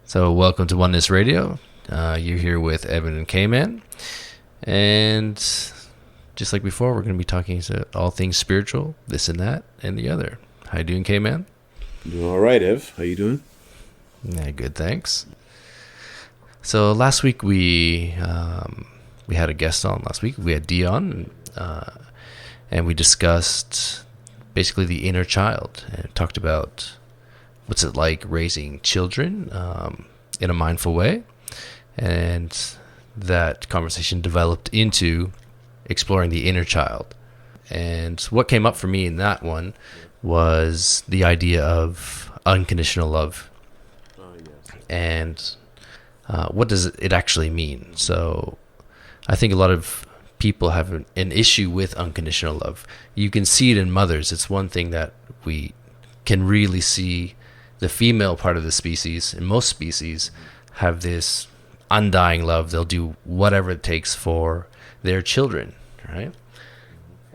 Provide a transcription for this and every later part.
So welcome to Oneness Radio. You're here with Evan and K-Man. And just like before, we're going to be talking to all things spiritual, this and that, and the other. How you doing, K-Man? Doing all right, Ev. How you doing? Yeah, good, thanks. So last week we had a guest on last week. We had Dion, and we discussed basically the inner child and talked about what's it like raising children in a mindful way. And that conversation developed into exploring the inner child. And what came up for me in that one was the idea of unconditional love. And what does it actually mean? So I think a lot of people have an issue with unconditional love. You can see it in mothers. It's one thing that we can really see. The female part of the species, in most species, have this undying love. They'll do whatever it takes for their children, right?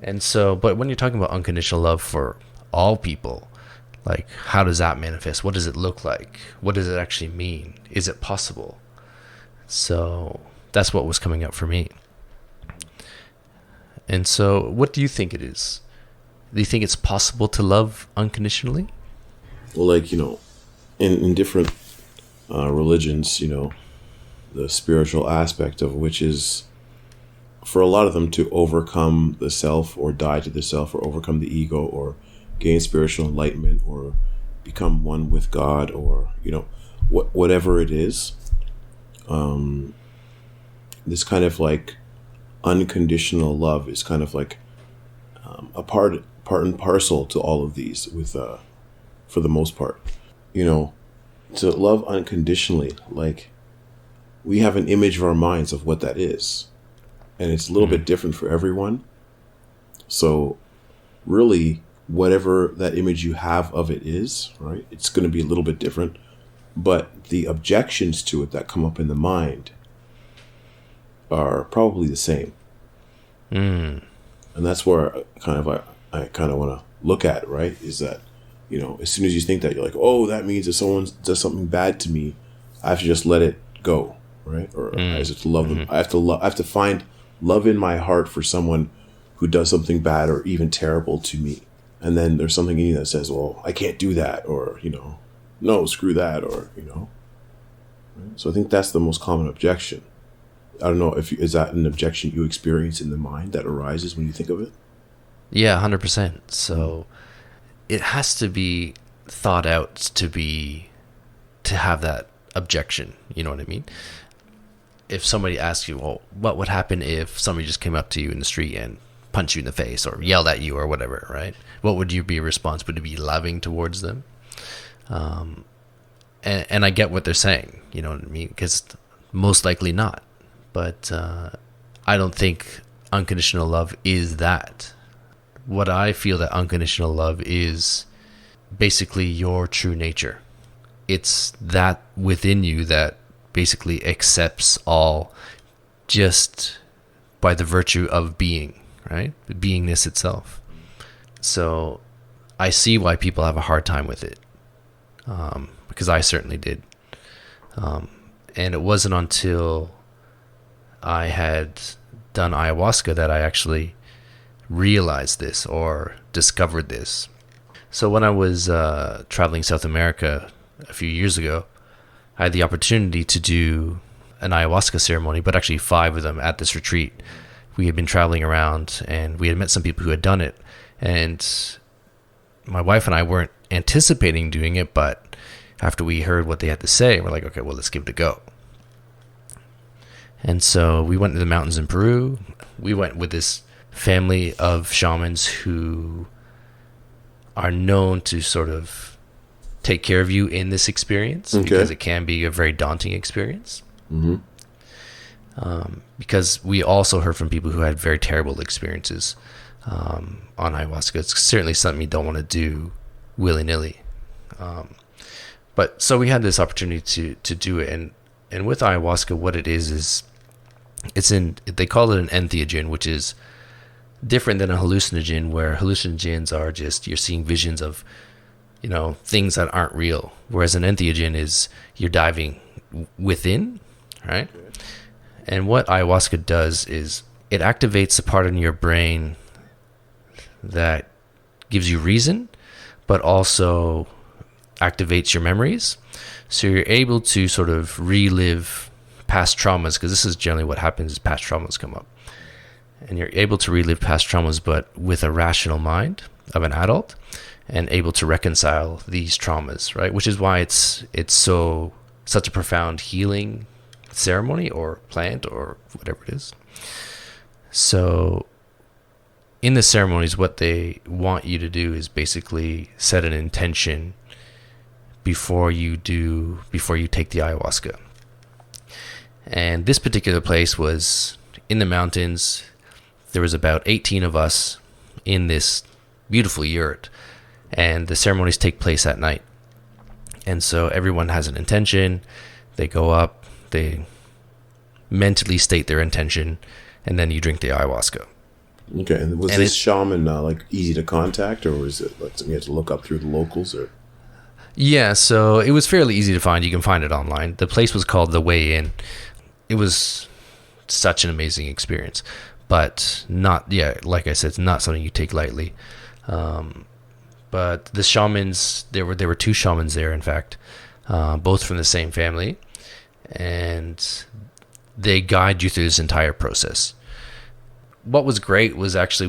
And so, but when you're talking about unconditional love for all people, like, how does that manifest? What does it look like? What does it actually mean? Is it possible? So that's what was coming up for me. And so, what do you think it is? Do you think it's possible to love unconditionally? Well, like, in different religions, the spiritual aspect of which is for a lot of them to overcome the self or die to the self or overcome the ego or gain spiritual enlightenment or become one with God or, whatever it is. This kind of like unconditional love is kind of like a part and parcel to all of these with for the most part, to love unconditionally, like we have an image of our minds of what that is, and it's a little bit different for everyone. So really, whatever that image you have of it is, right, it's going to be a little bit different, but the objections to it that come up in the mind are probably the same. And that's where I kind of want to look at, right, is that as soon as you think that, you're like, oh, that means if someone does something bad to me, I have to just let it go, right? Or I have to love them. I have to find love in my heart for someone who does something bad or even terrible to me. And then there's something in you that says, well, I can't do that, or, no, screw that, or, Right? So I think that's the most common objection. I don't know, is that an objection you experience in the mind that arises when you think of it? Yeah, 100%. So it has to be thought out to have that objection. You know what I mean? If somebody asks you, well, what would happen if somebody just came up to you in the street and punched you in the face or yelled at you or whatever, right? What would your response? Would it be loving towards them? And I get what they're saying, you know what I mean? Because most likely not. But I don't think unconditional love is that. What I feel that unconditional love is basically your true nature. It's that within you that basically accepts all just by the virtue of being, right? Beingness itself. So I see why people have a hard time with it, because I certainly did. And it wasn't until I had done ayahuasca that I actually realized this or discovered this. So when I was traveling South America a few years ago, I had the opportunity to do an ayahuasca ceremony, but actually 5 of them at this retreat. We had been traveling around and we had met some people who had done it, and my wife and I weren't anticipating doing it, but after we heard what they had to say, we're like, okay, well, let's give it a go. And so we went to the mountains in Peru. We went with this family of shamans who are known to sort of take care of you in this experience, because it can be a very daunting experience. Because we also heard from people who had very terrible experiences on ayahuasca. It's certainly something you don't want to do willy-nilly. But so we had this opportunity to do it, and with ayahuasca, what it is they call it an entheogen, which is different than a hallucinogen, where hallucinogens are just, you're seeing visions of things that aren't real. Whereas an entheogen is you're diving within, right? And what ayahuasca does is it activates the part in your brain that gives you reason, but also activates your memories. So you're able to sort of relive past traumas, because this is generally what happens is past traumas come up. And you're able to relive past traumas, but with a rational mind of an adult, and able to reconcile these traumas, right? Which is why it's such a profound healing ceremony or plant or whatever it is. So in the ceremonies, what they want you to do is basically set an intention before you take the ayahuasca. And this particular place was in the mountains. There was about 18 of us in this beautiful yurt, and the ceremonies take place at night. And so everyone has an intention. They go up, they mentally state their intention, and then you drink the ayahuasca. Okay, and was this shaman like easy to contact, or was it like something you had to look up through the locals? Or yeah, so it was fairly easy to find. You can find it online. The place was called The Way In. It was such an amazing experience, but like I said, it's not something you take lightly. But the shamans, there were two shamans there, in fact, both from the same family, and they guide you through this entire process. What was great was actually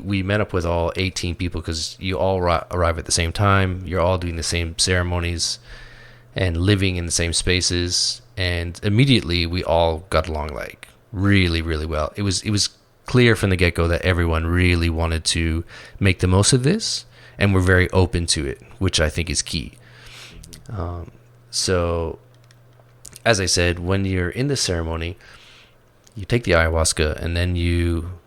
we met up with all 18 people, because you all arrive at the same time. You're all doing the same ceremonies and living in the same spaces, and immediately we all got along like really, really well. It was clear from the get-go that everyone really wanted to make the most of this, and we're very open to it, which I think is key. So, as I said, when you're in the ceremony, you take the ayahuasca, and then you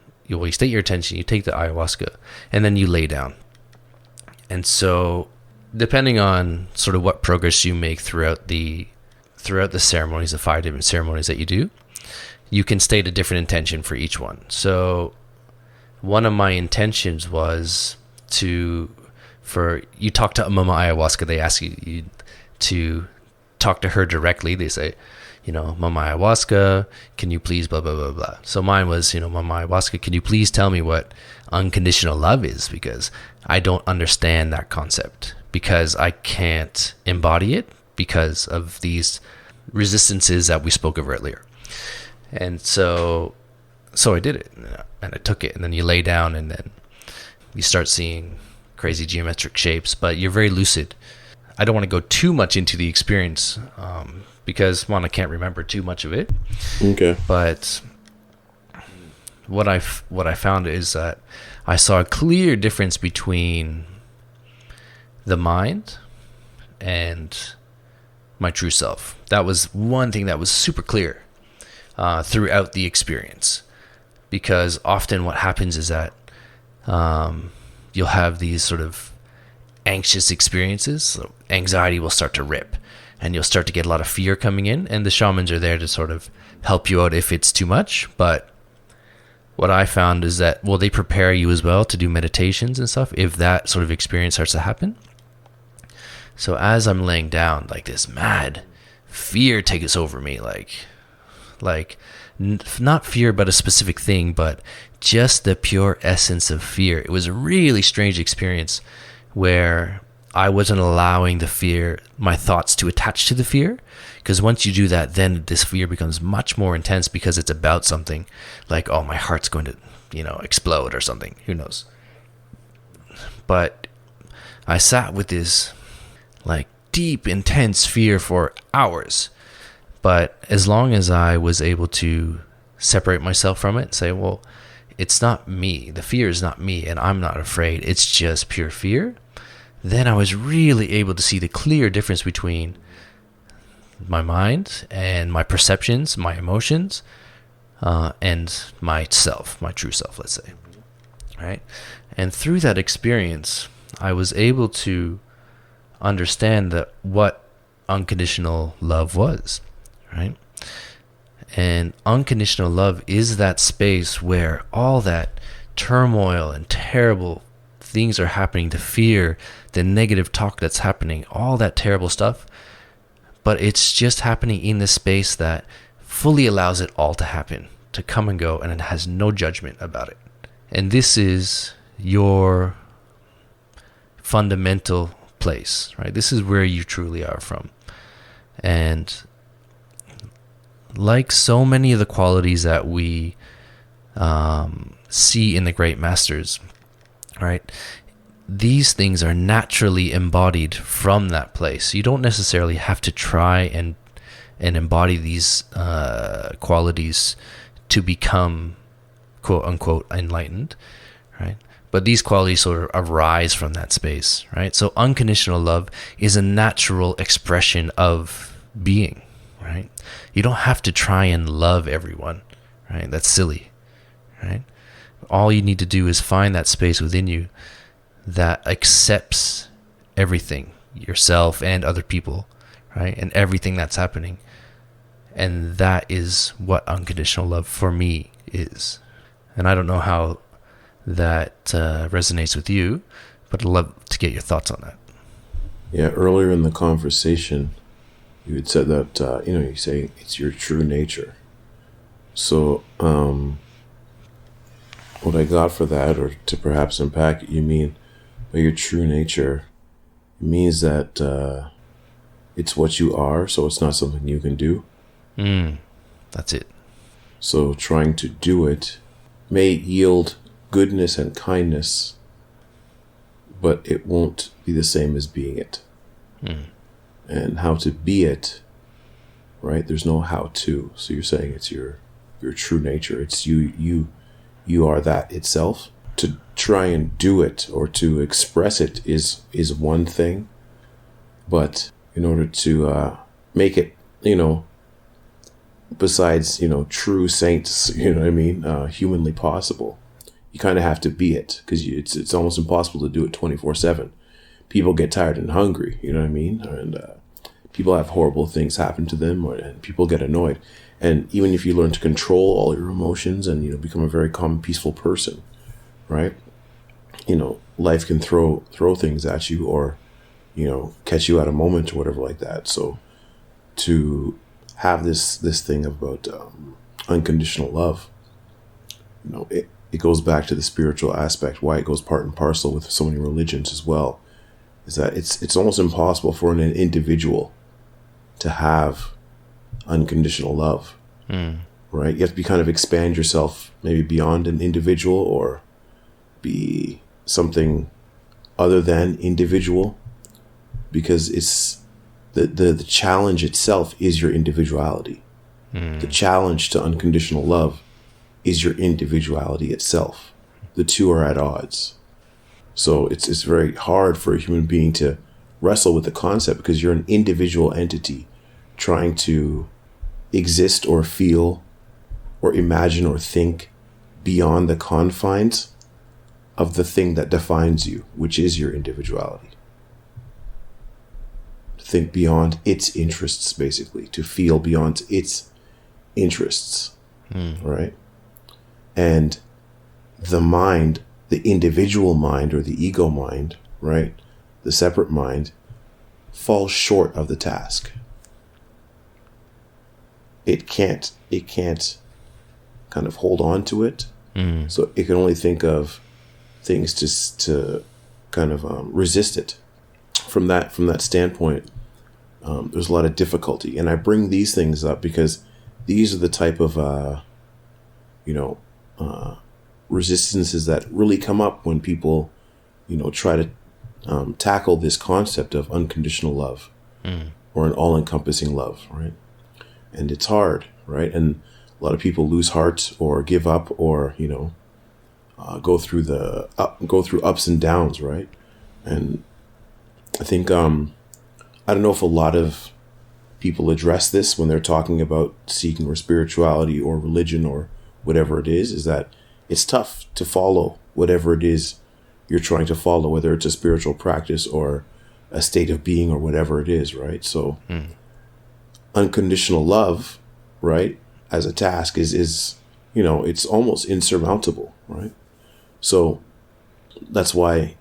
state your intention, you take the ayahuasca, and then you lay down. And so, depending on sort of what progress you make throughout the ceremonies, the 5 different ceremonies that you do, you can state a different intention for each one. So, one of my intentions was you talk to Mama Ayahuasca, they ask you to talk to her directly. They say, Mama Ayahuasca, can you please blah, blah, blah, blah. So mine was, Mama Ayahuasca, can you please tell me what unconditional love is? Because I don't understand that concept, because I can't embody it because of these resistances that we spoke of earlier. And so I did it, and I took it, and then you lay down, and then you start seeing crazy geometric shapes, but you're very lucid. I don't want to go too much into the experience, because I can't remember too much of it. Okay. But what I found is that I saw a clear difference between the mind and my true self. That was one thing that was super clear throughout the experience, because often what happens is that you'll have these sort of anxious experiences. So anxiety will start to rip, and you'll start to get a lot of fear coming in, and the shamans are there to sort of help you out if it's too much. But what I found is that, they prepare you as well to do meditations and stuff if that sort of experience starts to happen. So as I'm laying down, like this mad fear takes over me, not fear about a specific thing, but just the pure essence of fear. It was a really strange experience where I wasn't allowing the fear, my thoughts, to attach to the fear, because once you do that, then this fear becomes much more intense, because it's about something like, oh, my heart's going to, explode or something. Who knows? But I sat with this deep, intense fear for hours. But as long as I was able to separate myself from it and say, well, it's not me, the fear is not me, and I'm not afraid, it's just pure fear, then I was really able to see the clear difference between my mind and my perceptions, my emotions, and myself, my true self, let's say. Right? And through that experience, I was able to understand that what unconditional love was. Right? And unconditional love is that space where all that turmoil and terrible things are happening, the fear, the negative talk that's happening, all that terrible stuff. But it's just happening in this space that fully allows it all to happen, to come and go, and it has no judgment about it. And this is your fundamental place, right? This is where you truly are from. And like so many of the qualities that we see in the great masters, right? These things are naturally embodied from that place. You don't necessarily have to try and embody these qualities to become quote unquote enlightened, right? But these qualities sort of arise from that space, right? So unconditional love is a natural expression of being, right? You don't have to try and love everyone, right? That's silly, right? All you need to do is find that space within you that accepts everything, yourself and other people, right? And everything that's happening. And that is what unconditional love for me is. And I don't know how that resonates with you, but I'd love to get your thoughts on that. Yeah, earlier in the conversation, you had said that, you say it's your true nature. So, what I got for that, or to perhaps unpack it, you mean by your true nature, it means that it's what you are, so it's not something you can do. That's it. So trying to do it may yield goodness and kindness, but it won't be the same as being it. And how to be it, right? There's no how to. So you're saying it's your true nature. It's you are that itself. To try and do it or to express it is one thing, but in order to make it, besides, true saints, humanly possible, you kind of have to be it, because it's almost impossible to do it 24/7. People get tired and hungry, and people have horrible things happen to them, and people get annoyed. And even if you learn to control all your emotions and become a very calm, peaceful person, right? Life can throw things at you, or catch you at a moment or whatever like that. So to have this thing about unconditional love, it goes back to the spiritual aspect, why it goes part and parcel with so many religions as well, is that it's almost impossible for an individual to have unconditional love, right? You have to kind of expand yourself maybe beyond an individual, or be something other than individual, because it's the challenge itself is your individuality. The challenge to unconditional love is your individuality itself. The two are at odds. So it's very hard for a human being to wrestle with the concept, because you're an individual entity trying to exist or feel or imagine or think beyond the confines of the thing that defines you, which is your individuality. To think beyond its interests, basically, to feel beyond its interests, right? And the mind, the individual mind, or the ego mind, right, the separate mind, falls short of the task. It can't kind of hold on to it. So it can only think of things to kind of resist it. From that standpoint, there's a lot of difficulty. And I bring these things up because these are the type of resistances that really come up when people try to tackle this concept of unconditional love, or an all-encompassing love, right? And it's hard, right? And a lot of people lose heart or give up, or go through ups and downs, right? And I think I don't know if a lot of people address this when they're talking about seeking or spirituality or religion or whatever it is that it's tough to follow whatever it is you're trying to follow, whether it's a spiritual practice or a state of being or whatever it is, right? So unconditional love, right, as a task is it's almost insurmountable, right? So That's why,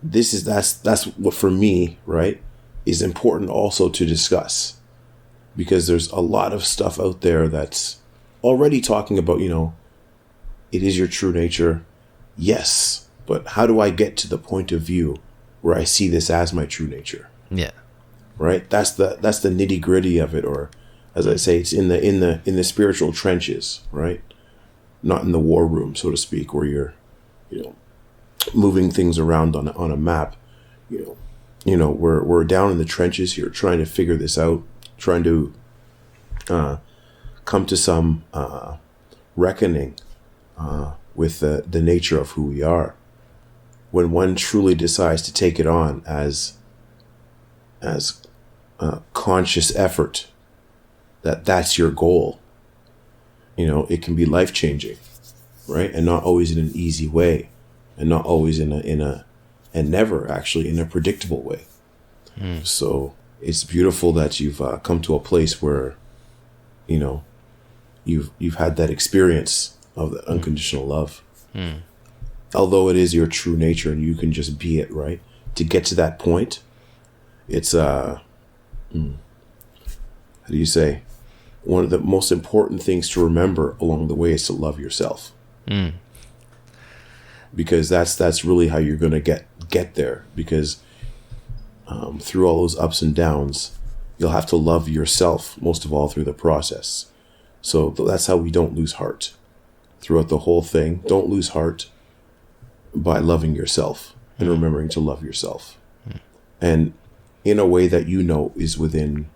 that's what for me, right, is important also to discuss, because there's a lot of stuff out there that's already talking about, it is your true nature. Yes. But how do I get to the point of view where I see this as my true nature? Yeah. Right. That's the nitty gritty of it. Or as I say, it's in the spiritual trenches, right? Not in the war room, so to speak, where you're, moving things around on a map. We're down in the trenches here, trying to figure this out, trying to come to some reckoning with the nature of who we are. When one truly decides to take it on as conscious effort, that's your goal, it can be life changing, right? And not always in an easy way, and not always and never actually in a predictable way. So it's beautiful that you've come to a place where, you've had that experience of that unconditional love. Although it is your true nature and you can just be it, right? To get to that point, it's how do you say? One of the most important things to remember along the way is to love yourself. Because that's really how you're going to get there. Because through all those ups and downs, you'll have to love yourself most of all through the process. So that's how we don't lose heart throughout the whole thing. Don't lose heart by loving yourself and remembering to love yourself, and in a way that is within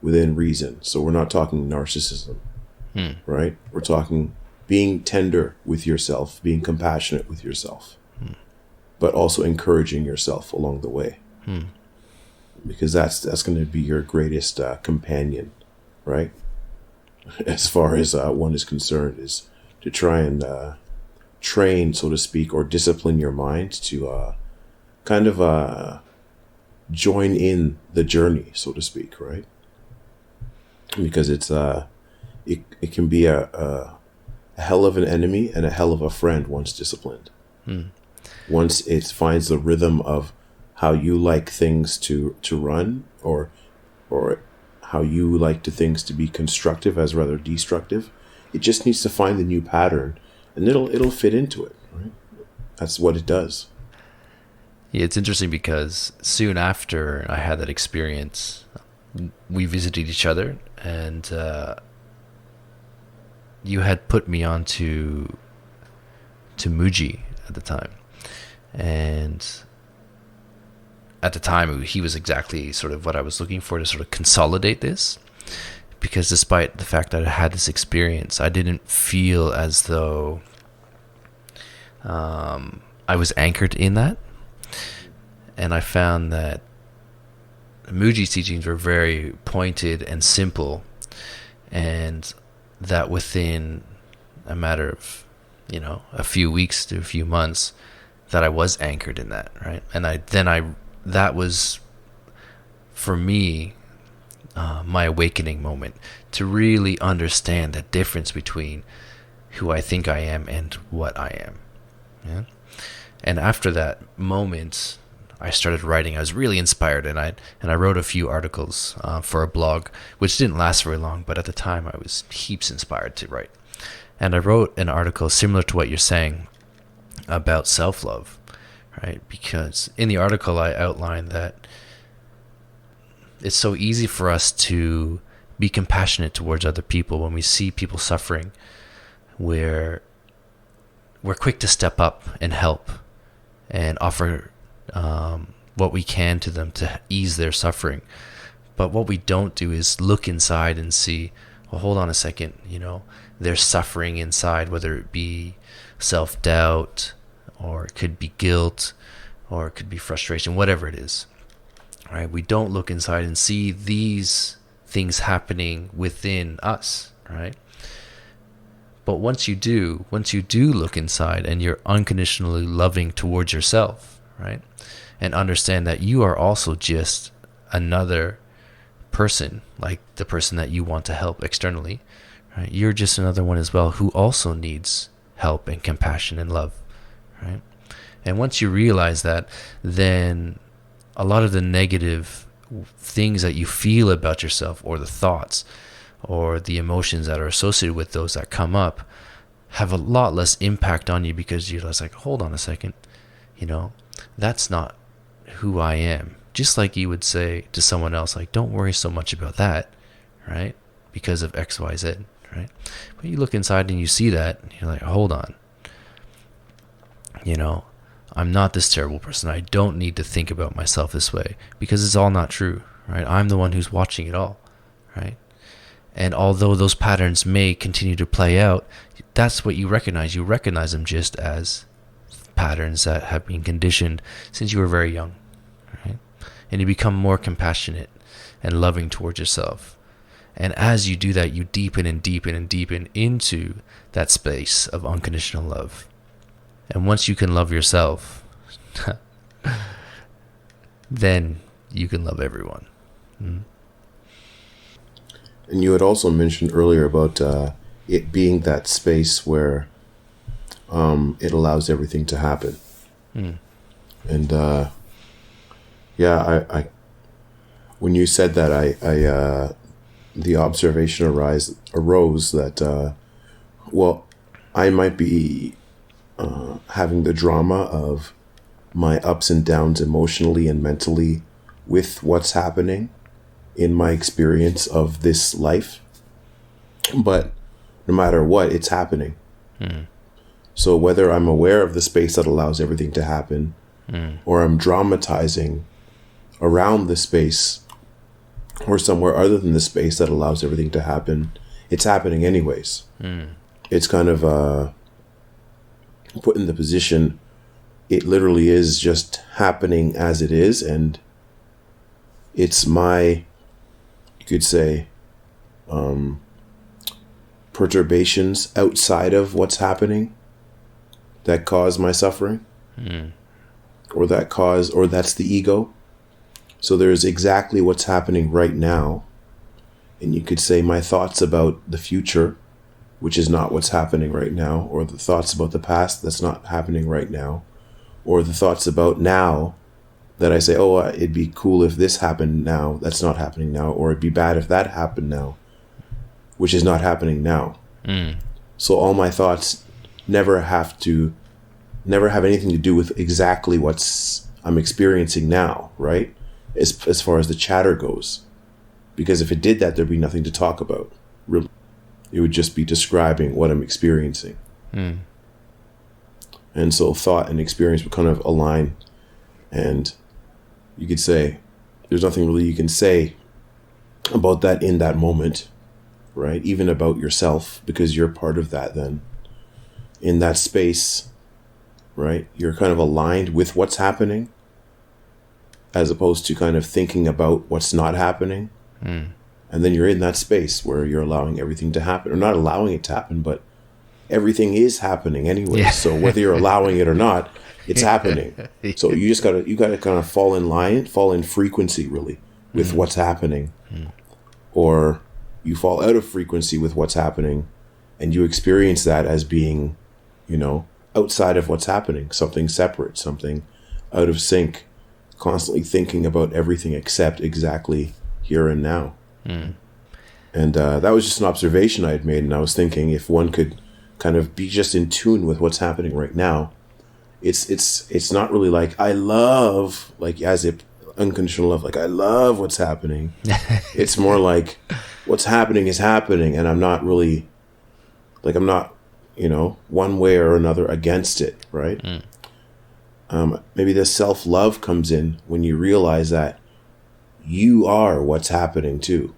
reason. So we're not talking narcissism, right? We're talking being tender with yourself, being compassionate with yourself, but also encouraging yourself along the way, because that's going to be your greatest companion, right? As far as one is concerned, is to try and train, so to speak, or discipline your mind to kind of join in the journey, so to speak, right? Because it's it can be a hell of an enemy and a hell of a friend once disciplined. Once it finds the rhythm of how you like things to run, or how you like things to be constructive as rather destructive, it just needs to find the new pattern. And it'll fit into it, right? That's what it does. Yeah, it's interesting because soon after I had that experience, we visited each other, and you had put me on to Muji at the time. And at the time, he was exactly sort of what I was looking for to sort of consolidate this. Because despite the fact that I had this experience, I didn't feel as though I was anchored in that. And I found that Muji's teachings were very pointed and simple, and that within a matter of, a few weeks to a few months, that I was anchored in that, right? And that was, for me, my awakening moment, to really understand the difference between who I think I am and what I am. Yeah? And after that moment, I started writing. I was really inspired, and I wrote a few articles for a blog, which didn't last very long, but at the time I was heaps inspired to write. And I wrote an article similar to what you're saying about self-love, right? Because in the article I outlined that it's so easy for us to be compassionate towards other people when we see people suffering. We're quick to step up and help and offer what we can to them to ease their suffering. But what we don't do is look inside and see, well, hold on a second, they're suffering inside, whether it be self-doubt, or it could be guilt, or it could be frustration, whatever it is. Right? We don't look inside and see these things happening within us, right? But once you do look inside and you're unconditionally loving towards yourself, right? And understand that you are also just another person, like the person that you want to help externally, right? You're just another one as well who also needs help and compassion and love, right? And once you realize that, then a lot of the negative things that you feel about yourself, or the thoughts or the emotions that are associated with those that come up, have a lot less impact on you, because you're just like, hold on a second, that's not who I am. Just like you would say to someone else, like, don't worry so much about that, right? Because of X, Y, Z, right? But you look inside and you see that, and you're like, hold on. I'm not this terrible person. I don't need to think about myself this way, because it's all not true, right? I'm the one who's watching it all, right? And although those patterns may continue to play out, that's what you recognize. You recognize them just as patterns that have been conditioned since you were very young, right? And you become more compassionate and loving towards yourself. And as you do that, you deepen and deepen and deepen into that space of unconditional love. And once you can love yourself, then you can love everyone. Mm. And you had also mentioned earlier about it being that space where it allows everything to happen. Mm. And I when you said that, I the observation arose that I might be having the drama of my ups and downs emotionally and mentally with what's happening in my experience of this life. But no matter what, it's happening. Mm. So whether I'm aware of the space that allows everything to happen, or I'm dramatizing around the space or somewhere other than the space that allows everything to happen, it's happening anyways. Mm. It's kind of put in the position, it literally is just happening as it is, and it's my, you could say, perturbations outside of what's happening that cause my suffering, or that's the ego. So there's exactly what's happening right now, and you could say my thoughts about the future, which is not what's happening right now, or the thoughts about the past that's not happening right now, or the thoughts about now that I say, it'd be cool if this happened now, that's not happening now, or it'd be bad if that happened now, which is not happening now. Mm. So all my thoughts never have anything to do with exactly what's I'm experiencing now, right? As far as the chatter goes. Because if it did that, there'd be nothing to talk about, really. It would just be describing what I'm experiencing. Mm. And so thought and experience would kind of align. And you could say, there's nothing really you can say about that in that moment, right? Even about yourself, because you're part of that then. In that space, right? You're kind of aligned with what's happening, as opposed to kind of thinking about what's not happening. Mm. And then you're in that space where you're allowing everything to happen, or not allowing it to happen, but everything is happening anyway. Yeah. So whether you're allowing it or not, it's happening. So you gotta kind of fall in frequency really with what's happening, or you fall out of frequency with what's happening, and you experience that as being, outside of what's happening, something separate, something out of sync, constantly thinking about everything except exactly here and now. Mm. And that was just an observation I had made, and I was thinking if one could kind of be just in tune with what's happening right now, it's not really like I love, like as if unconditional love, like I love what's happening. It's more like what's happening is happening, and I'm not really, like I'm not, one way or another against it, right? Mm. Maybe the self-love comes in when you realize that you are what's happening too,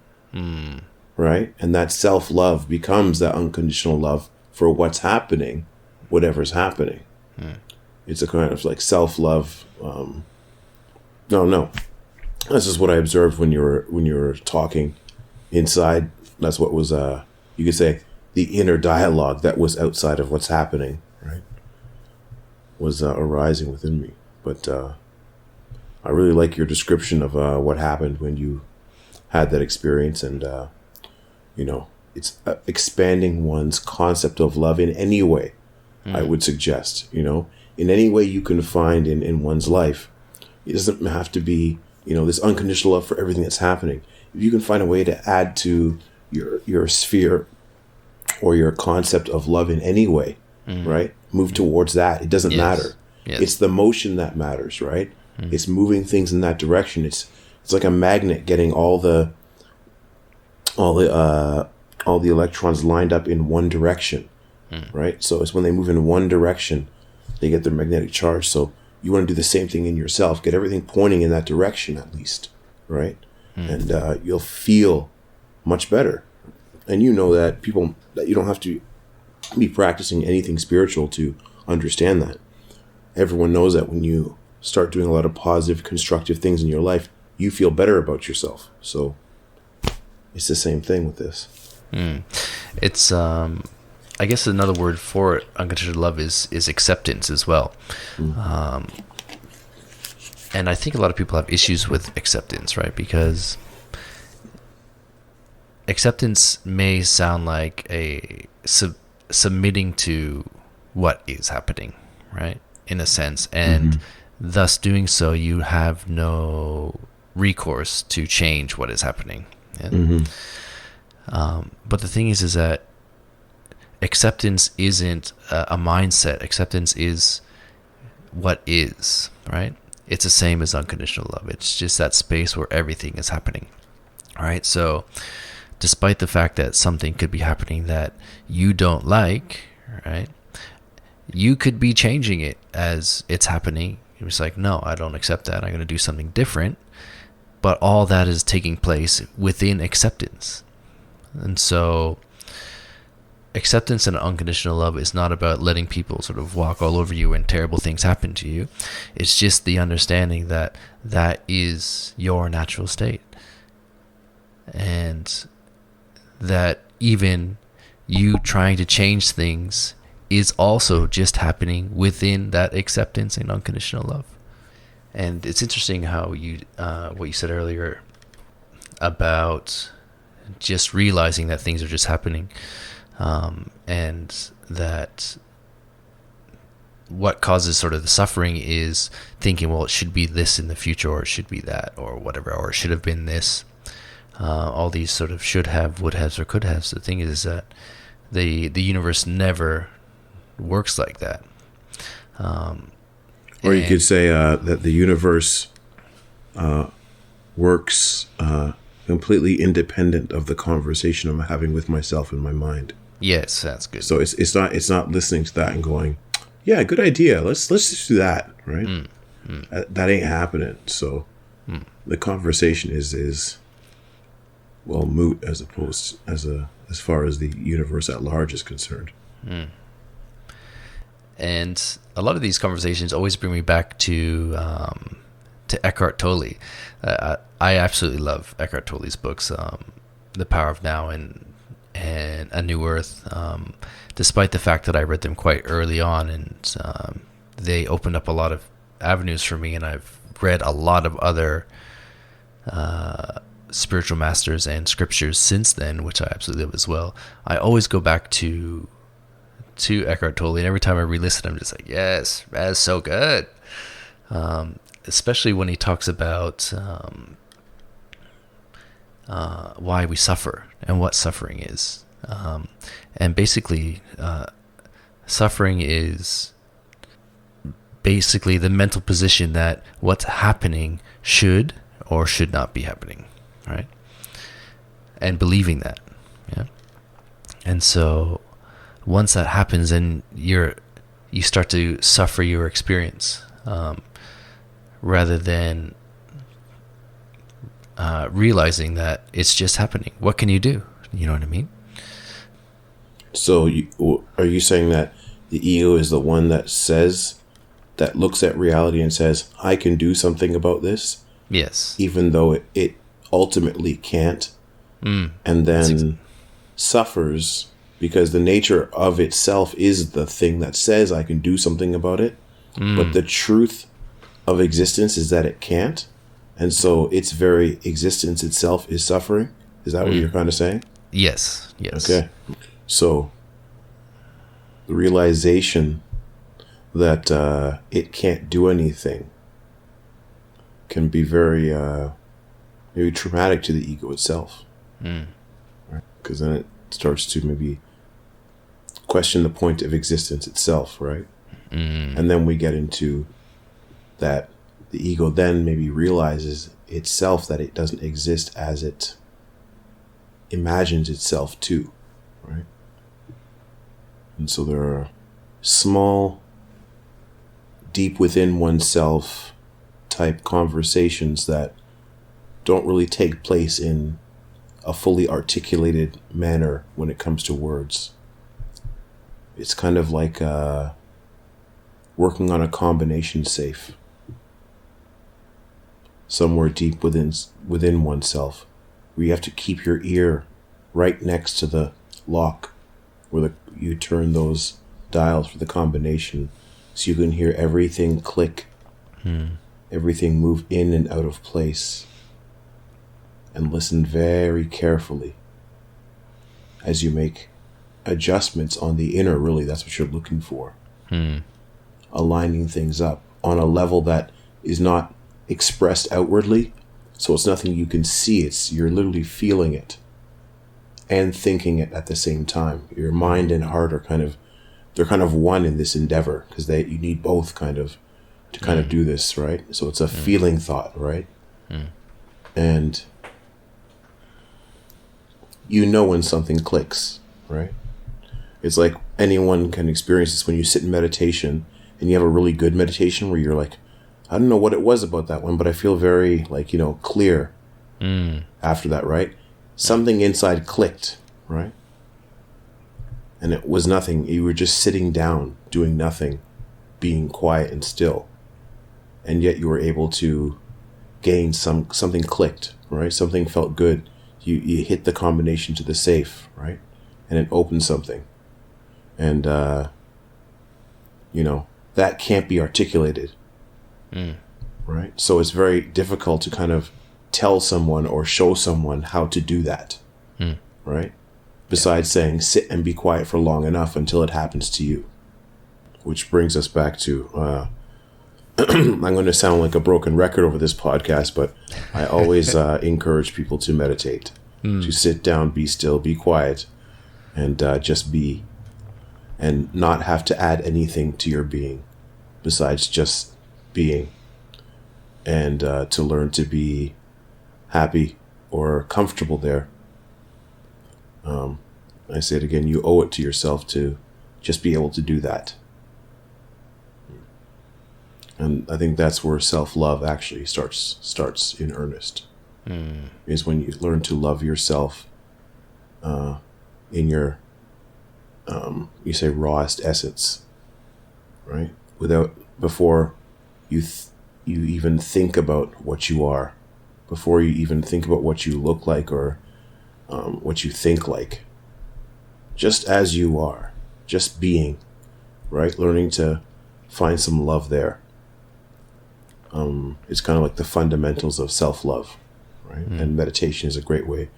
right? And that self-love becomes that unconditional love for what's happening, whatever's happening. It's a kind of like self-love. No, this is what I observed when you were talking inside. That's what was you could say the inner dialogue that was outside of what's happening, right? Was arising within me. But I really like your description of what happened when you had that experience, and it's expanding one's concept of love in any way, I would suggest, in any way you can find in one's life. It doesn't have to be, this unconditional love for everything that's happening. If you can find a way to add to your sphere or your concept of love in any way, right? Move towards that. It doesn't matter. Yes. It's the motion that matters, right? It's moving things in that direction. It's like a magnet getting all the electrons lined up in one direction, right? So it's when they move in one direction, they get their magnetic charge. So you want to do the same thing in yourself. Get everything pointing in that direction at least, right? And you'll feel much better. And you know that you don't have to be practicing anything spiritual to understand that. Everyone knows that when you start doing a lot of positive, constructive things in your life, you feel better about yourself. So it's the same thing with this. It's, I guess another word for unconditional love is acceptance as well. And I think a lot of people have issues with acceptance, right? Because acceptance may sound like a submitting to what is happening, right? In a sense. And thus doing so, you have no recourse to change what is happening. Yeah? But the thing is that acceptance isn't a mindset. Acceptance is what is, right? It's the same as unconditional love. It's just that space where everything is happening, right? So despite the fact that something could be happening that you don't like, right? You could be changing it as it's happening. You're just like, no, I don't accept that. I'm going to do something different. But all that is taking place within acceptance. And so acceptance and unconditional love is not about letting people sort of walk all over you and terrible things happen to you. It's just the understanding that that is your natural state. And that even you trying to change things is also just happening within that acceptance and unconditional love. And it's interesting how you, what you said earlier about just realizing that things are just happening, and that what causes sort of the suffering is thinking, well, it should be this in the future, or it should be that, or whatever, or it should have been this. All these sort of should have, would have, or could have. So the thing is that the universe never works like that. Or you could say that the universe works completely independent of the conversation I'm having with myself in my mind. Yes, that's good. So it's not listening to that and going, yeah, good idea. Let's just do that, right? That ain't happening. So the conversation is well moot as opposed as far as the universe at large is concerned. And a lot of these conversations always bring me back to Eckhart Tolle. I absolutely love Eckhart Tolle's books, The Power of Now and A New Earth, despite the fact that I read them quite early on, and they opened up a lot of avenues for me, and I've read a lot of other spiritual masters and scriptures since then, which I absolutely love as well. I always go back to Eckhart Tolle, and every time I re-listen, I'm just like, yes, that's so good. Especially when he talks about why we suffer and what suffering is. And basically, suffering is basically the mental position that what's happening should or should not be happening, right? And believing that, yeah. And so once that happens, then you start to suffer your experience, rather than realizing that it's just happening. What can you do? You know what I mean? So are you saying that the ego is the one that looks at reality and says, I can do something about this? Yes. Even though it ultimately can't, and then suffers because the nature of itself is the thing that says I can do something about it, but the truth of existence is that it can't, and so its very existence itself is suffering. Is that what you're kind of saying? Yes. Okay. So the realization that it can't do anything can be very maybe traumatic to the ego itself. Because then it starts to maybe question the point of existence itself, right? And then we get into that the ego then maybe realizes itself that it doesn't exist as it imagines itself to, right? And so there are small, deep within oneself type conversations that don't really take place in a fully articulated manner when it comes to words. It's kind of like working on a combination safe somewhere deep within oneself, where you have to keep your ear right next to the lock where you turn those dials for the combination, so you can hear everything click, everything move in and out of place, and listen very carefully as you make adjustments on the inner. Really, that's what you're looking for. Aligning things up on a level that is not expressed outwardly, so it's nothing you can see. You're literally feeling it and thinking it at the same time. Your mind and heart they're kind of one in this endeavor, because you need both to do this, right? So it's a feeling thought, right? And you know when something clicks, right? It's like anyone can experience this when you sit in meditation and you have a really good meditation where you're like, I don't know what it was about that one, but I feel very clear after that, right? Something inside clicked, right? And it was nothing. You were just sitting down, doing nothing, being quiet and still. And yet you were able to gain something clicked, right? Something felt good. You hit the combination to the safe, right? And it opened something. And, that can't be articulated, right? So it's very difficult to kind of tell someone or show someone how to do that, right? Besides saying, sit and be quiet for long enough until it happens to you. Which brings us back to, I'm going to sound like a broken record over this podcast, but I always encourage people to meditate, to sit down, be still, be quiet, and just be, and not have to add anything to your being besides just being, and to learn to be happy or comfortable there. I say it again, you owe it to yourself to just be able to do that. And I think that's where self-love actually starts in earnest. Is when you learn to love yourself in your, you say, rawest essence, right? Before you even think about what you are, before you even think about what you look like or what you think like, just as you are, just being, right? Learning to find some love there. It's kind of like the fundamentals of self-love, right? And meditation is a great way.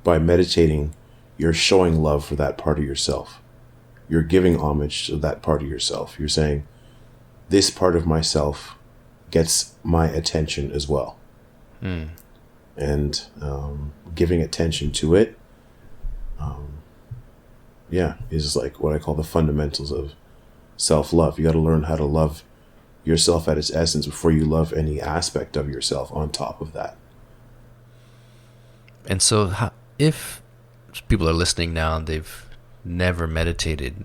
By meditating, you're showing love for that part of yourself. You're giving homage to that part of yourself. You're saying, this part of myself gets my attention as well. And giving attention to it, is like what I call the fundamentals of self-love. You got to learn how to love yourself at its essence before you love any aspect of yourself on top of that. And so if people are listening now and they've never meditated,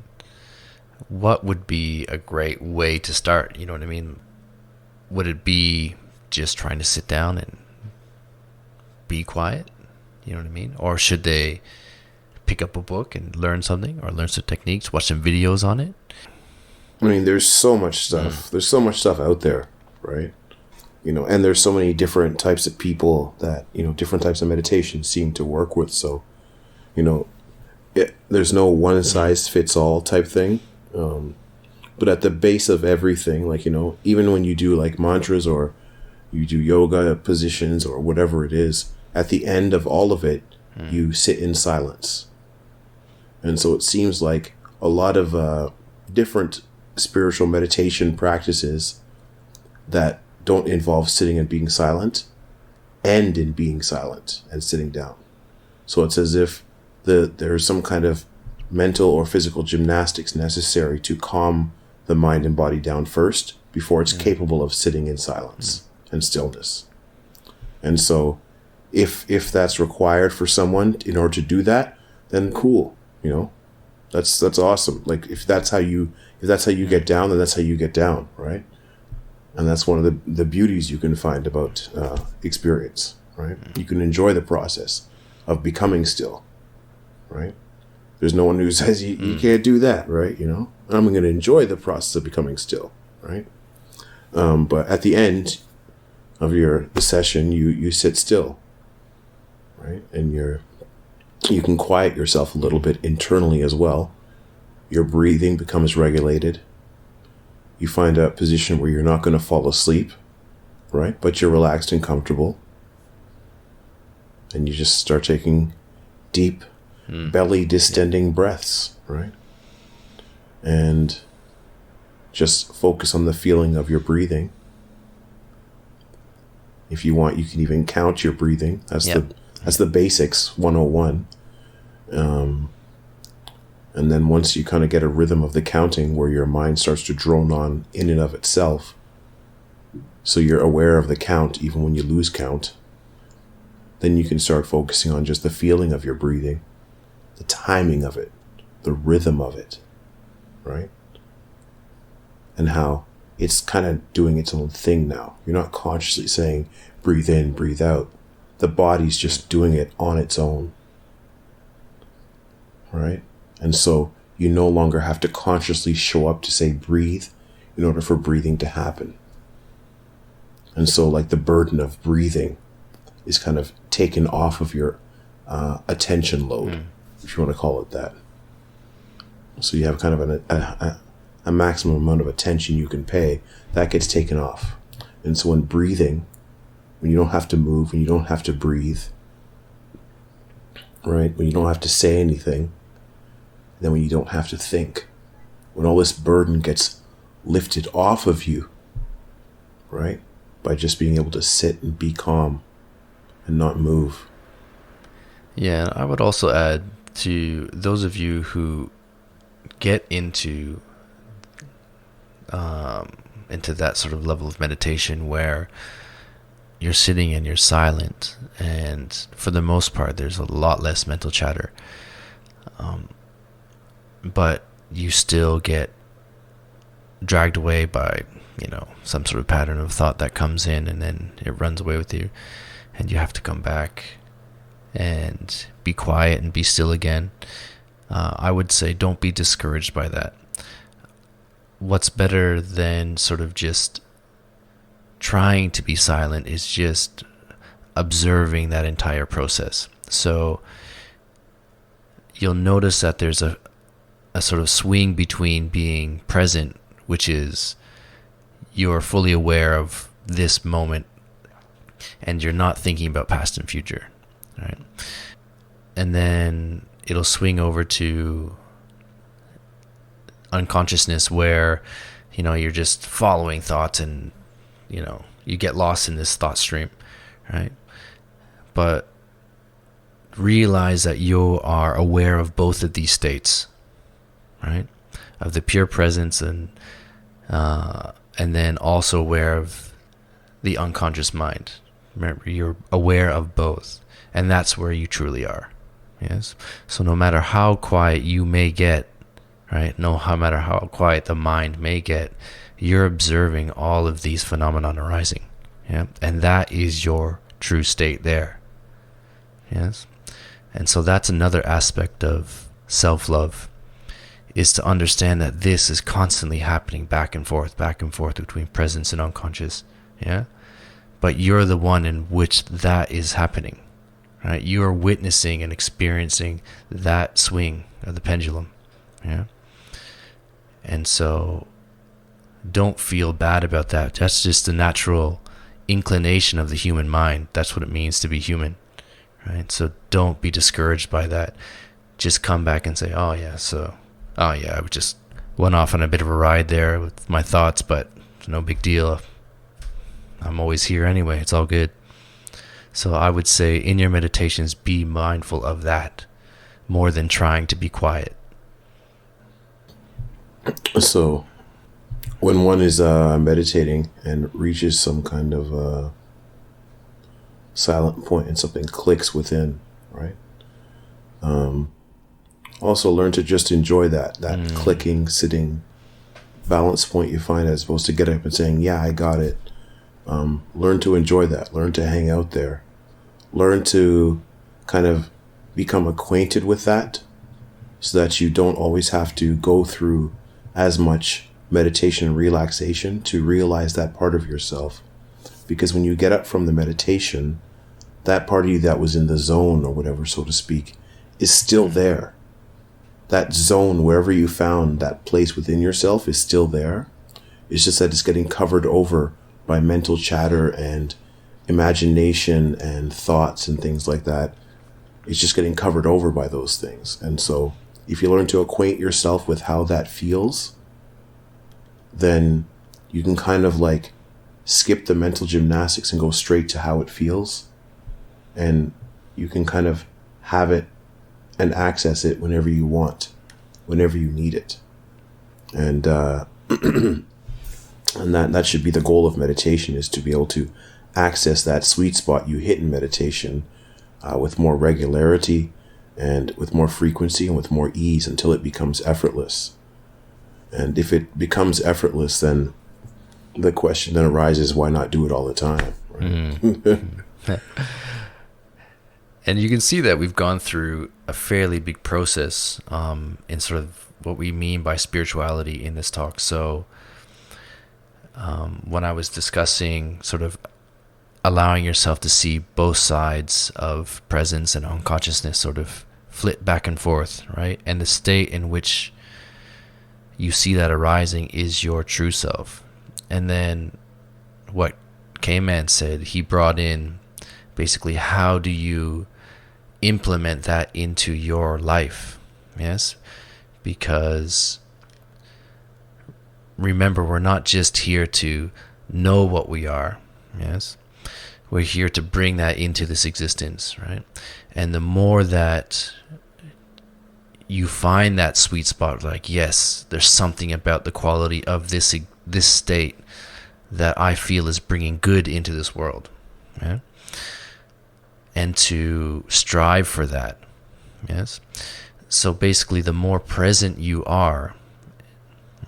what would be a great way to start? You know what I mean? Would it be just trying to sit down and be quiet? You know what I mean? Or should they pick up a book and learn something, or learn some techniques, watch some videos on it? I mean, there's so much stuff. There's so much stuff out there, right? And there's so many different types of people that, different types of meditation seem to work with. So, there's no one size fits all type thing. But at the base of everything, even when you do like mantras or you do yoga positions or whatever it is, at the end of all of it, you sit in silence. And so it seems like a lot of different spiritual meditation practices that don't involve sitting and being silent end in being silent and sitting down. So it's as if there's some kind of mental or physical gymnastics necessary to calm the mind and body down first before it's capable of sitting in silence and stillness. And so if that's required for someone in order to do that, then cool, you know, that's awesome. Like if that's how you get down, then that's how you get down, right? And that's one of the beauties you can find about experience, right? You can enjoy the process of becoming still, right? There's no one who says you can't do that, right? You know, I'm going to enjoy the process of becoming still, right? But at the end of the session, you sit still, right? And you can quiet yourself a little bit internally as well. Your breathing becomes regulated. You find a position where you're not going to fall asleep, right? But you're relaxed and comfortable. And you just start taking deep, belly distending breaths, right? And just focus on the feeling of your breathing. If you want, you can even count your breathing. That's the basics 101. And then once you kind of get a rhythm of the counting where your mind starts to drone on in and of itself, so you're aware of the count even when you lose count, then you can start focusing on just the feeling of your breathing, the timing of it, the rhythm of it, right? And how it's kind of doing its own thing now. You're not consciously saying, breathe in, breathe out. The body's just doing it on its own, right? And so you no longer have to consciously show up to say breathe in order for breathing to happen. And so like the burden of breathing is kind of taken off of your attention load, if you want to call it that. So you have kind of a maximum amount of attention you can pay. That gets taken off. And so when breathing, when you don't have to move, when you don't have to breathe, right? When you don't have to say anything, then when you don't have to think, when all this burden gets lifted off of you, right? By just being able to sit and be calm and not move. Yeah, I would also add to those of you who get into that sort of level of meditation where you're sitting and you're silent, and for the most part there's a lot less mental chatter, but you still get dragged away by, you know, some sort of pattern of thought that comes in and then it runs away with you, and you have to come back and be quiet and be still again. I would say don't be discouraged by that. What's better than sort of just trying to be silent is just observing that entire process. So you'll notice that there's a sort of swing between being present, which is you're fully aware of this moment and you're not thinking about past and future, right? And then it'll swing over to unconsciousness where, you know, you're just following thoughts and, you know, you get lost in this thought stream, right? But realize that you are aware of both of these states, right? Of the pure presence and then also aware of the unconscious mind. Remember, you're aware of both, and that's where you truly are. Yes. So no matter how quiet you may get, right? No matter how quiet the mind may get, you're observing all of these phenomena arising. Yeah. And that is your true state there. Yes. And so that's another aspect of self-love, is to understand that this is constantly happening back and forth between presence and unconscious. Yeah. But you're the one in which that is happening, right? You are witnessing and experiencing that swing of the pendulum. Yeah. And so don't feel bad about that. That's just the natural inclination of the human mind. That's what it means to be human, right? So don't be discouraged by that. Just come back and say, I was just went off on a bit of a ride there with my thoughts, but no big deal. I'm always here anyway. It's all good. So I would say in your meditations, be mindful of that more than trying to be quiet. So when one is meditating and reaches some kind of silent point and something clicks within, right? Also learn to just enjoy that clicking, sitting balance point you find, as opposed to get up and saying, yeah, I got it. Learn to enjoy that. Learn to hang out there. Learn to kind of become acquainted with that so that you don't always have to go through as much meditation and relaxation to realize that part of yourself. Because when you get up from the meditation, that part of you that was in the zone or whatever, so to speak, is still there. That zone, wherever you found that place within yourself, is still there. It's just that it's getting covered over by mental chatter and imagination and thoughts and things like that. It's just getting covered over by those things. And so if you learn to acquaint yourself with how that feels, then you can kind of like skip the mental gymnastics and go straight to how it feels. And you can kind of have it and access it whenever you want, whenever you need it. And and that should be the goal of meditation, is to be able to access that sweet spot you hit in meditation with more regularity and with more frequency and with more ease until it becomes effortless. And if it becomes effortless, then the question then arises, why not do it all the time? Right? And you can see that we've gone through a fairly big process in sort of what we mean by spirituality in this talk. So when I was discussing sort of allowing yourself to see both sides of presence and unconsciousness sort of flip back and forth, right? And the state in which you see that arising is your true self. And then what K-Man said, he brought in basically, how do you implement that into your life? Yes, because remember, we're not just here to know what we are. Yes, we're here to bring that into this existence, right? And the more that you find that sweet spot, like, yes, there's something about the quality of this state that I feel is bringing good into this world, yeah? And to strive for that. Yes. So basically, the more present you are,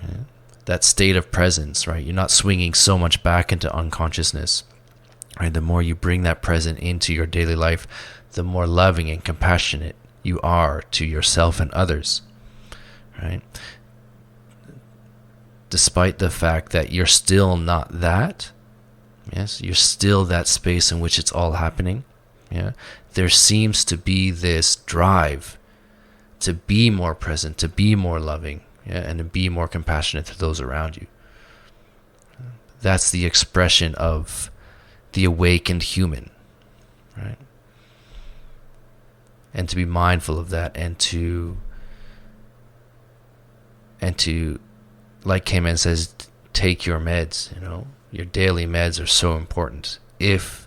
yeah, that state of presence, right? You're not swinging so much back into unconsciousness, right? The more you bring that present into your daily life, the more loving and compassionate you are to yourself and others, right? Despite the fact that you're still not that, yes, you're still that space in which it's all happening. Yeah, there seems to be this drive to be more present, to be more loving, yeah, and to be more compassionate to those around you. That's the expression of the awakened human, right? And to be mindful of that, and to, like K-Man says, take your meds. You know, your daily meds are so important. If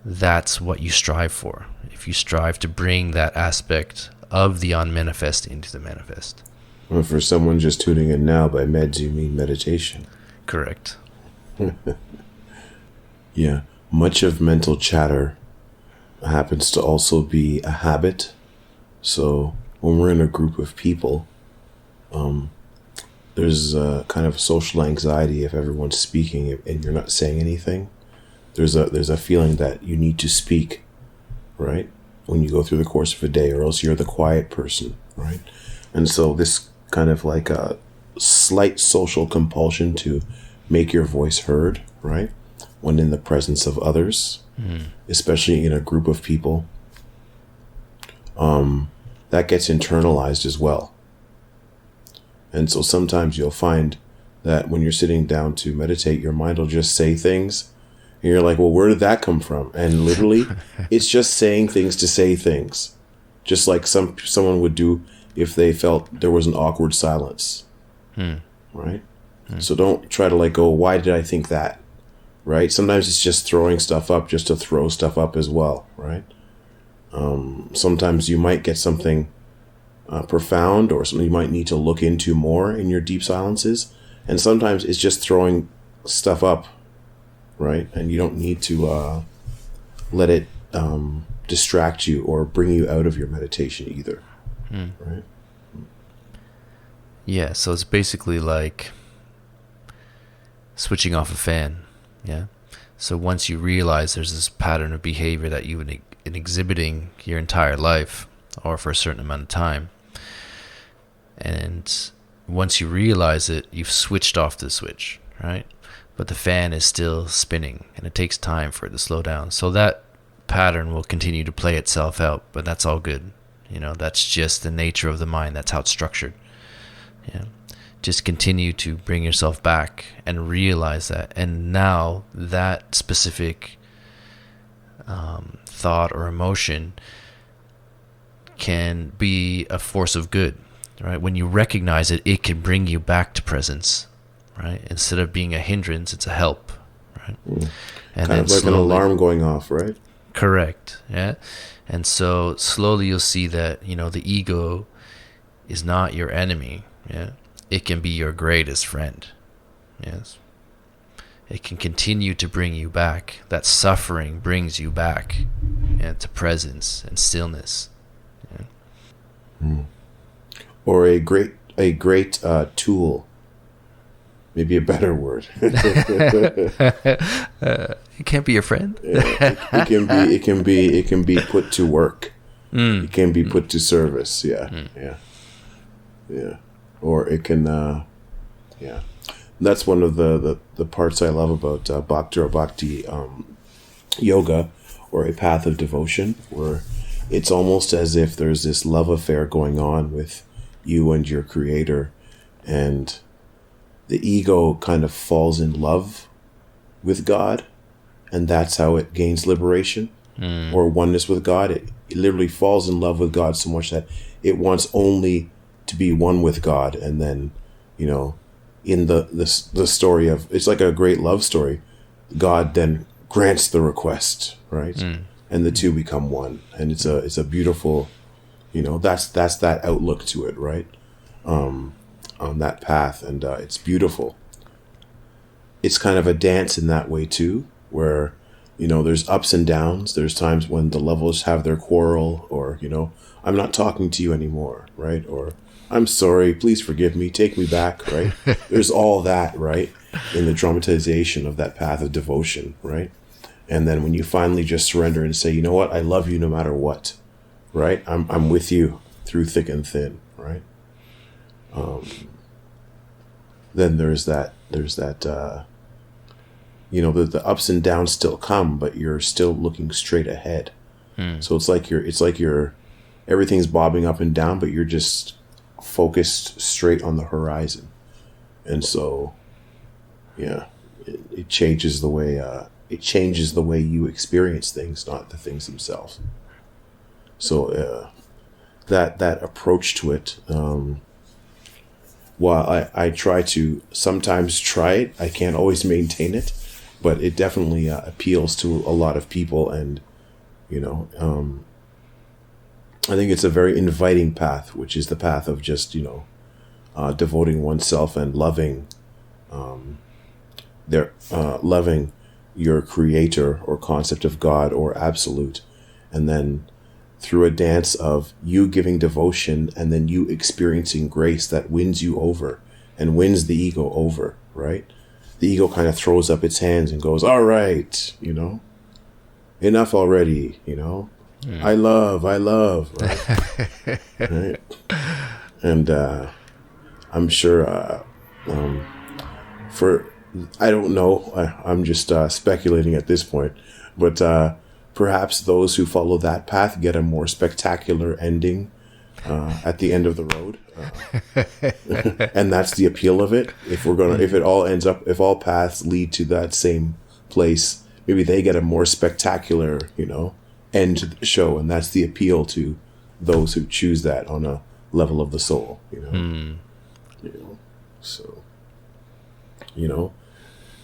that's what you strive for, if you strive to bring that aspect of the unmanifest into the manifest. Well, for someone just tuning in now, by meds you mean meditation. Correct. Yeah, much of mental chatter happens to also be a habit. So when we're in a group of people, there's a kind of social anxiety if everyone's speaking and you're not saying anything. There's a feeling that you need to speak, right? When you go through the course of a day, or else you're the quiet person, right? And so this kind of like a slight social compulsion to make your voice heard, right? When in the presence of others, especially in a group of people, that gets internalized as well. And so sometimes you'll find that when you're sitting down to meditate, your mind will just say things. And you're like, well, where did that come from? And literally, it's just saying things to say things. Just like someone would do if they felt there was an awkward silence, right? So don't try to like go, why did I think that, right? Sometimes it's just throwing stuff up just to throw stuff up as well, right? Sometimes you might get something profound or something you might need to look into more in your deep silences. And sometimes it's just throwing stuff up, right? And you don't need to let it distract you or bring you out of your meditation either, right? Yeah, so it's basically like switching off a fan, yeah? So once you realize there's this pattern of behavior that you've been exhibiting your entire life or for a certain amount of time, and once you realize it, you've switched off the switch, right? But the fan is still spinning, and it takes time for it to slow down. So that pattern will continue to play itself out, but that's all good. You know, that's just the nature of the mind. That's how it's structured. Yeah. Just continue to bring yourself back and realize that. And now that specific thought or emotion can be a force of good, right? When you recognize it, it can bring you back to presence, right? Instead of being a hindrance, it's a help, right? And kind of like slowly, an alarm going off, right? Correct, yeah. And so slowly you'll see that, you know, the ego is not your enemy, yeah. It can be your greatest friend, yes. It can continue to bring you back. That suffering brings you back, yeah, to presence and stillness. Yeah. Or a great tool, maybe a better word. It can't be your friend. It can be put to work. It can be put to service. Yeah. Or it can, yeah. That's one of the parts I love about Bhakti or Bhakti yoga, or a path of devotion, where it's almost as if there's this love affair going on with you and your creator, and the ego kind of falls in love with God, and that's how it gains liberation or oneness with God. It literally falls in love with God so much that it wants only to be one with God. And then, you know, in the story of, it's like a great love story, God then grants the request, right? And the two become one. And it's a beautiful, you know, that's that outlook to it, right? On that path. And it's beautiful. It's kind of a dance in that way too, where, you know, there's ups and downs. There's times when the levels have their quarrel, or, you know, I'm not talking to you anymore, right? Or I'm sorry, please forgive me, take me back, right? There's all that, right? In the dramatization of that path of devotion, right? And then when you finally just surrender and say, you know what, I love you no matter what, right? I'm with you through thick and thin, right? Then there's that, you know, the ups and downs still come, but you're still looking straight ahead. So it's like everything's bobbing up and down, but you're just focused straight on the horizon. And so, yeah, it changes the way you experience things, not the things themselves. So that approach to it, while I try to sometimes try it, I can't always maintain it, but it definitely appeals to a lot of people. And, you know, I think it's a very inviting path, which is the path of just, you know, devoting oneself and loving loving your creator or concept of God or absolute. And then through a dance of you giving devotion and then you experiencing grace that wins you over and wins the ego over, right? The ego kind of throws up its hands and goes, all right, you know, enough already, you know. I love, right? Right? And I'm sure I don't know, I'm just speculating at this point, but perhaps those who follow that path get a more spectacular ending at the end of the road. And that's the appeal of it. If all paths lead to that same place, maybe they get a more spectacular, you know, end to the show, and that's the appeal to those who choose that on level of the soul, you know, so,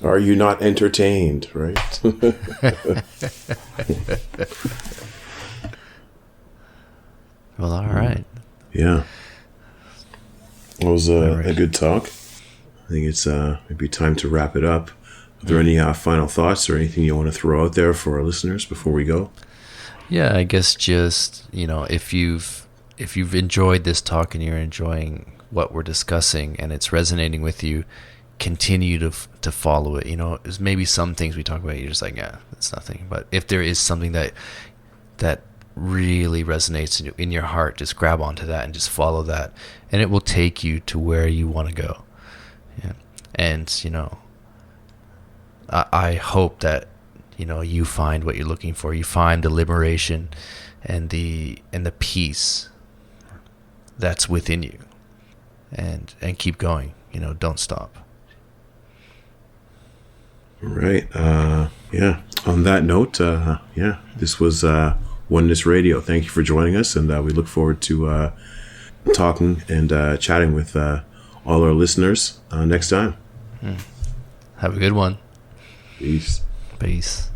are you not entertained, right? Well, all right. Yeah. It was a good talk. I think it's maybe time to wrap it up. Are there any final thoughts or anything you want to throw out there for our listeners before we go? Yeah, I guess just, if you've enjoyed this talk and you're enjoying what we're discussing and it's resonating with you, continue to follow it. There's maybe some things we talk about, you're just like, yeah, it's nothing. But if there is something that really resonates in your heart, just grab onto that and just follow that, and it will take you to where you want to go. Yeah. And I hope that you find what you're looking for. You find the liberation and the peace that's within you, and keep going. Don't stop. All right. Yeah. On that note, this was Oneness Radio. Thank you for joining us, and we look forward to talking and chatting with all our listeners next time. Have a good one. Peace. Peace.